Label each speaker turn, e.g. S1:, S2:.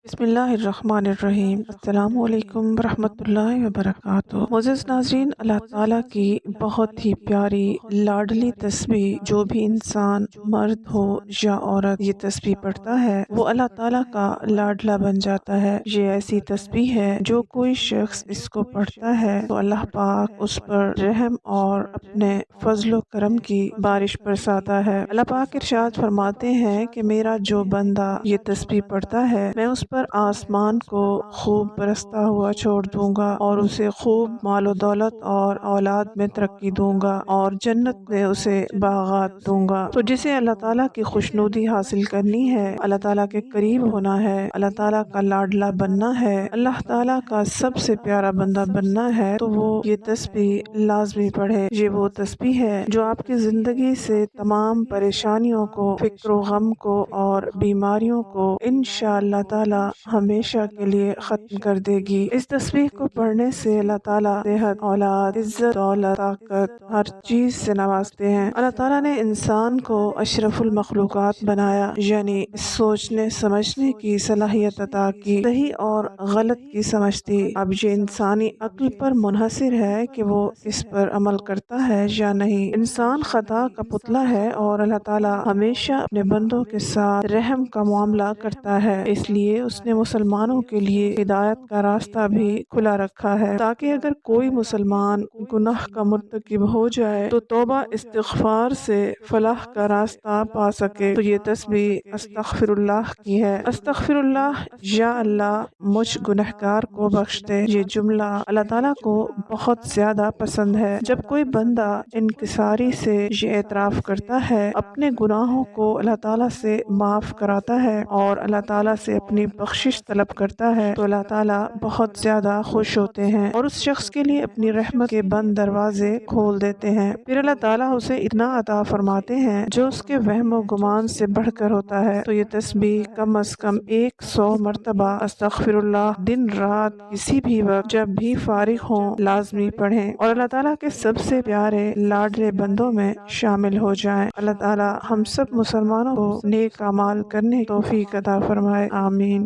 S1: بسم اللہ الرحمن الرحیم۔ السلام علیکم ورحمۃ اللہ وبرکاتہ۔ معزز ناظرین، اللہ تعالیٰ کی بہت ہی پیاری لاڈلی تسبیح جو بھی انسان مرد ہو یا عورت یہ تسبیح پڑھتا ہے وہ اللہ تعالیٰ کا لاڈلا بن جاتا ہے۔ یہ ایسی تسبیح ہے جو کوئی شخص اس کو پڑھتا ہے تو اللہ پاک اس پر رحم اور اپنے فضل و کرم کی بارش برساتا ہے۔ اللہ پاک ارشاد فرماتے ہیں کہ میرا جو بندہ یہ تسبیح پڑھتا ہے میں اس پر آسمان کو خوب برستا ہوا چھوڑ دوں گا اور اسے خوب مال و دولت اور اولاد میں ترقی دوں گا اور جنت میں اسے باغات دوں گا۔ تو جسے اللہ تعالیٰ کی خوشنودی حاصل کرنی ہے، اللہ تعالیٰ کے قریب ہونا ہے، اللہ تعالیٰ کا لاڈلا بننا ہے، اللہ تعالیٰ کا سب سے پیارا بندہ بننا ہے تو وہ یہ تسبیح لازمی پڑھے۔ یہ وہ تسبیح ہے جو آپ کی زندگی سے تمام پریشانیوں کو، فکر و غم کو اور بیماریوں کو انشاءاللہ تعالیٰ ہمیشہ کے لیے ختم کر دے گی۔ اس تسبیح کو پڑھنے سے اللہ تعالیٰ صحت، اولاد، عزت، دولت، طاقت ہر چیز سے نوازتے ہیں۔ اللہ تعالیٰ نے انسان کو اشرف المخلوقات بنایا، یعنی سوچنے سمجھنے کی صلاحیت عطا کی، صحیح اور غلط کی سمجھتی۔ اب یہ انسانی عقل پر منحصر ہے کہ وہ اس پر عمل کرتا ہے یا نہیں۔ انسان خطا کا پتلا ہے اور اللہ تعالیٰ ہمیشہ اپنے بندوں کے ساتھ رحم کا معاملہ کرتا ہے، اس لیے اس نے مسلمانوں کے لیے ہدایت کا راستہ بھی کھلا رکھا ہے تاکہ اگر کوئی مسلمان گناہ کا مرتکب ہو جائے تو توبہ استغفار سے فلاح کا راستہ پا سکے۔ تو یہ تسبیح استغفر اللہ کی ہے۔ استغفر اللہ، یا اللہ مجھ گنہگار کو بخش دے۔ یہ جملہ اللہ تعالیٰ کو بہت زیادہ پسند ہے۔ جب کوئی بندہ انکساری سے یہ اعتراف کرتا ہے، اپنے گناہوں کو اللہ تعالیٰ سے معاف کراتا ہے اور اللہ تعالیٰ سے اپنی بخشش طلب کرتا ہے تو اللہ تعالیٰ بہت زیادہ خوش ہوتے ہیں اور اس شخص کے لیے اپنی رحمت کے بند دروازے کھول دیتے ہیں۔ پھر اللہ تعالیٰ اسے اتنا عطا فرماتے ہیں جو اس کے وہم و گمان سے بڑھ کر ہوتا ہے۔ تو یہ تسبیح کم از کم 100 مرتبہ استغفر اللہ دن رات کسی بھی وقت جب بھی فارغ ہوں لازمی پڑھیں اور اللہ تعالیٰ کے سب سے پیارے لاڈلے بندوں میں شامل ہو جائیں۔ اللہ تعالیٰ ہم سب مسلمانوں کو نیک اعمال کرنے کی توفیق عطا فرمائے، آمین۔